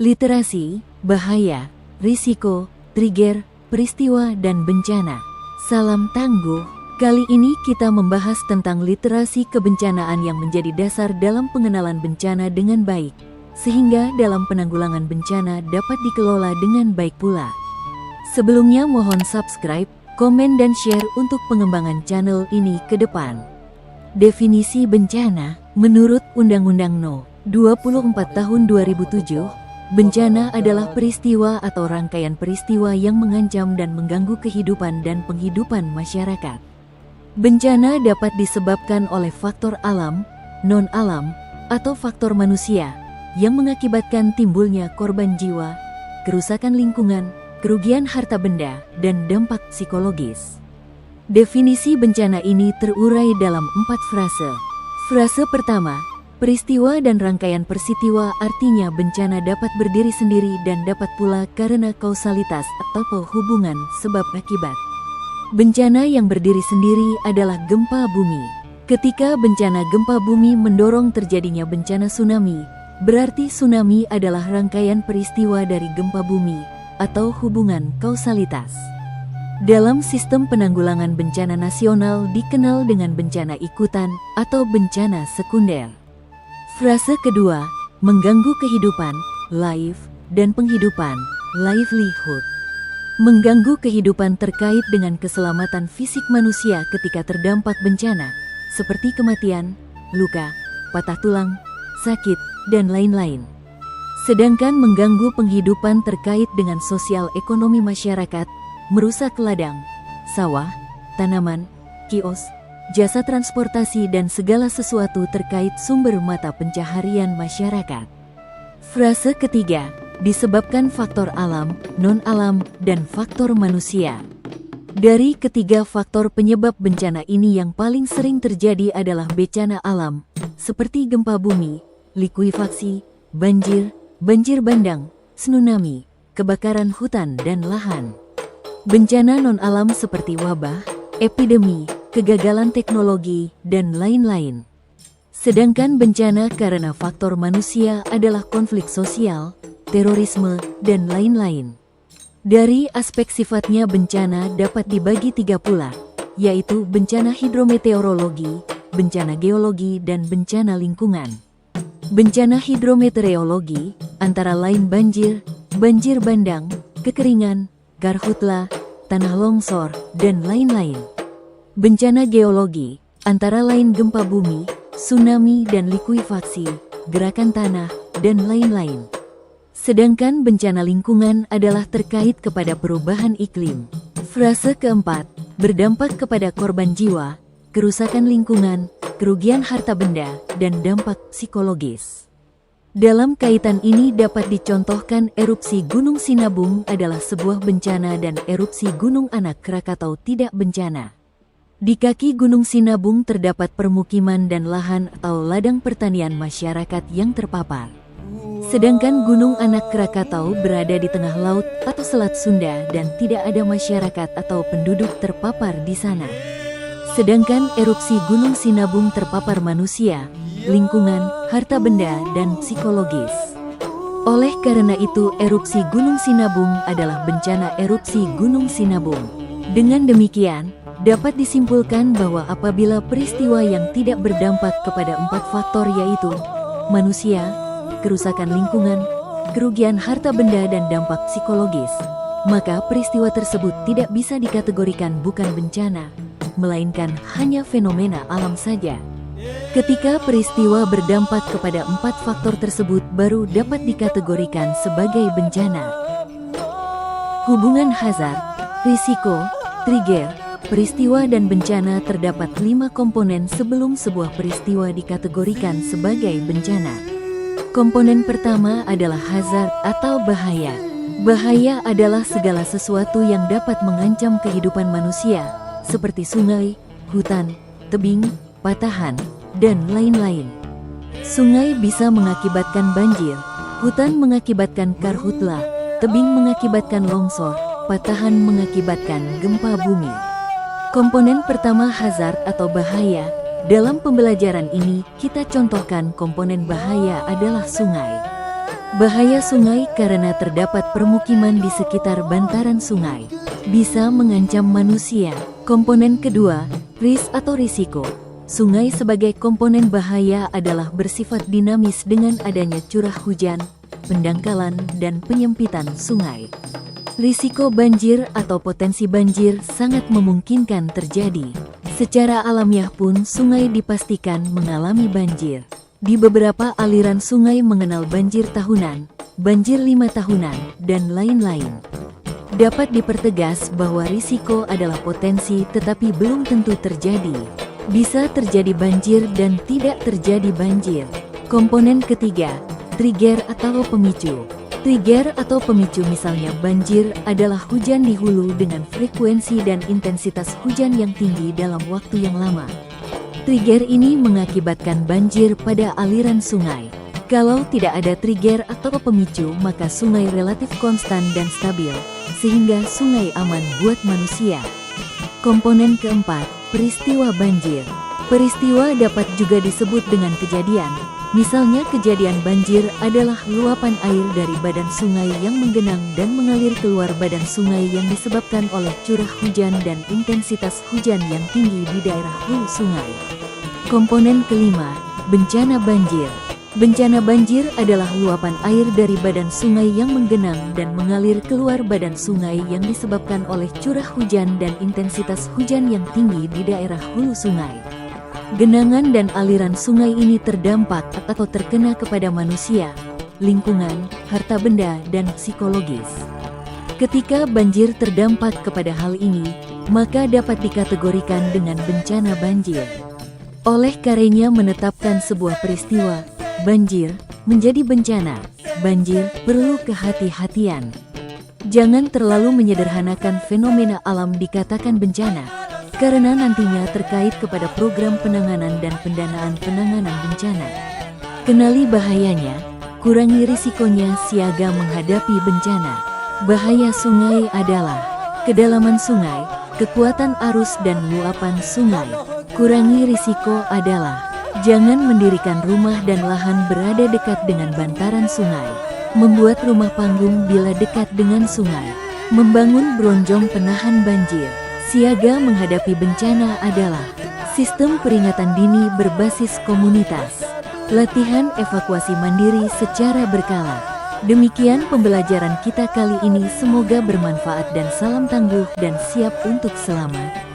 Literasi, bahaya, risiko, trigger, peristiwa dan bencana. Salam tangguh. Kali ini kita membahas tentang literasi kebencanaan yang menjadi dasar dalam pengenalan bencana dengan baik, sehingga dalam penanggulangan bencana dapat dikelola dengan baik pula. Sebelumnya mohon subscribe, komen dan share untuk pengembangan channel ini ke depan. Definisi bencana, menurut Undang-Undang No. 24 Tahun 2007, bencana adalah peristiwa atau rangkaian peristiwa yang mengancam dan mengganggu kehidupan dan penghidupan masyarakat. Bencana dapat disebabkan oleh faktor alam, non-alam, atau faktor manusia yang mengakibatkan timbulnya korban jiwa, kerusakan lingkungan, kerugian harta benda, dan dampak psikologis. Definisi bencana ini terurai dalam 4 frase. Frase pertama, peristiwa dan rangkaian peristiwa, artinya bencana dapat berdiri sendiri dan dapat pula karena kausalitas atau hubungan sebab akibat. Bencana yang berdiri sendiri adalah gempa bumi. Ketika bencana gempa bumi mendorong terjadinya bencana tsunami, berarti tsunami adalah rangkaian peristiwa dari gempa bumi atau hubungan kausalitas. Dalam sistem penanggulangan bencana nasional dikenal dengan bencana ikutan atau bencana sekunder. Frase kedua, mengganggu kehidupan, life, dan penghidupan, livelihood. Mengganggu kehidupan terkait dengan keselamatan fisik manusia ketika terdampak bencana, seperti kematian, luka, patah tulang, sakit, dan lain-lain. Sedangkan mengganggu penghidupan terkait dengan sosial ekonomi masyarakat, merusak ladang, sawah, tanaman, kios, jasa transportasi dan segala sesuatu terkait sumber mata pencaharian masyarakat. Frase ketiga, disebabkan faktor alam, non-alam, dan faktor manusia. Dari ketiga faktor penyebab bencana ini yang paling sering terjadi adalah bencana alam, seperti gempa bumi, likuifaksi, banjir, banjir bandang, tsunami, kebakaran hutan dan lahan. Bencana non-alam seperti wabah, epidemi, kegagalan teknologi, dan lain-lain. Sedangkan bencana karena faktor manusia adalah konflik sosial, terorisme, dan lain-lain. Dari aspek sifatnya bencana dapat dibagi 3 pula, yaitu bencana hidrometeorologi, bencana geologi, dan bencana lingkungan. Bencana hidrometeorologi antara lain banjir, banjir bandang, kekeringan, karhutla, tanah longsor, dan lain-lain. Bencana geologi antara lain gempa bumi, tsunami dan likuifaksi, gerakan tanah, dan lain-lain. Sedangkan bencana lingkungan adalah terkait kepada perubahan iklim. Frase keempat, berdampak kepada korban jiwa, kerusakan lingkungan, kerugian harta benda, dan dampak psikologis. Dalam kaitan ini dapat dicontohkan erupsi Gunung Sinabung adalah sebuah bencana dan erupsi Gunung Anak Krakatau tidak bencana. Di kaki Gunung Sinabung terdapat permukiman dan lahan atau ladang pertanian masyarakat yang terpapar. Sedangkan Gunung Anak Krakatau berada di tengah laut atau Selat Sunda dan tidak ada masyarakat atau penduduk terpapar di sana. Sedangkan erupsi Gunung Sinabung terpapar manusia, lingkungan, harta benda, dan psikologis. Oleh karena itu erupsi Gunung Sinabung adalah bencana erupsi Gunung Sinabung. Dengan demikian, dapat disimpulkan bahwa apabila peristiwa yang tidak berdampak kepada 4 faktor yaitu manusia, kerusakan lingkungan, kerugian harta benda dan dampak psikologis, maka peristiwa tersebut tidak bisa dikategorikan bukan bencana, melainkan hanya fenomena alam saja. Ketika peristiwa berdampak kepada 4 faktor tersebut baru dapat dikategorikan sebagai bencana. Hubungan hazard, risiko, trigger, peristiwa dan bencana terdapat 5 komponen sebelum sebuah peristiwa dikategorikan sebagai bencana. Komponen pertama adalah hazard atau bahaya. Bahaya adalah segala sesuatu yang dapat mengancam kehidupan manusia, seperti sungai, hutan, tebing, patahan, dan lain-lain. Sungai bisa mengakibatkan banjir, hutan mengakibatkan karhutla, tebing mengakibatkan longsor, patahan mengakibatkan gempa bumi. Komponen pertama hazard atau bahaya. Dalam pembelajaran ini, kita contohkan komponen bahaya adalah sungai. Bahaya sungai karena terdapat permukiman di sekitar bantaran sungai. Bisa mengancam manusia. Komponen kedua, risk atau risiko. Sungai sebagai komponen bahaya adalah bersifat dinamis dengan adanya curah hujan, pendangkalan, dan penyempitan sungai. Risiko banjir atau potensi banjir sangat memungkinkan terjadi. Secara alamiah pun sungai dipastikan mengalami banjir. Di beberapa aliran sungai mengenal banjir tahunan, banjir 5 tahunan, dan lain-lain. Dapat dipertegas bahwa risiko adalah potensi tetapi belum tentu terjadi. Bisa terjadi banjir dan tidak terjadi banjir. Komponen ketiga, trigger atau pemicu. Trigger atau pemicu misalnya banjir adalah hujan di hulu dengan frekuensi dan intensitas hujan yang tinggi dalam waktu yang lama. Trigger ini mengakibatkan banjir pada aliran sungai. Kalau tidak ada trigger atau pemicu maka sungai relatif konstan dan stabil, sehingga sungai aman buat manusia. Komponen keempat, peristiwa banjir. Peristiwa dapat juga disebut dengan kejadian. Misalnya kejadian banjir adalah luapan air dari badan sungai yang menggenang dan mengalir keluar badan sungai yang disebabkan oleh curah hujan dan intensitas hujan yang tinggi di daerah hulu sungai. Komponen kelima, bencana banjir. Bencana banjir adalah luapan air dari badan sungai yang menggenang dan mengalir keluar badan sungai yang disebabkan oleh curah hujan dan intensitas hujan yang tinggi di daerah hulu sungai. Genangan dan aliran sungai ini terdampak atau terkena kepada manusia, lingkungan, harta benda, dan psikologis. Ketika banjir terdampak kepada hal ini, maka dapat dikategorikan dengan bencana banjir. Oleh karenanya menetapkan sebuah peristiwa, banjir, menjadi bencana. Banjir perlu kehati-hatian. Jangan terlalu menyederhanakan fenomena alam dikatakan bencana, karena nantinya terkait kepada program penanganan dan pendanaan penanganan bencana. Kenali bahayanya, kurangi risikonya siaga menghadapi bencana. Bahaya sungai adalah kedalaman sungai, kekuatan arus dan luapan sungai. Kurangi risiko adalah jangan mendirikan rumah dan lahan berada dekat dengan bantaran sungai. Membuat rumah panggung bila dekat dengan sungai. Membangun bronjong penahan banjir. Siaga menghadapi bencana adalah sistem peringatan dini berbasis komunitas. Latihan evakuasi mandiri secara berkala. Demikian pembelajaran kita kali ini, semoga bermanfaat dan salam tangguh dan siap untuk selamat.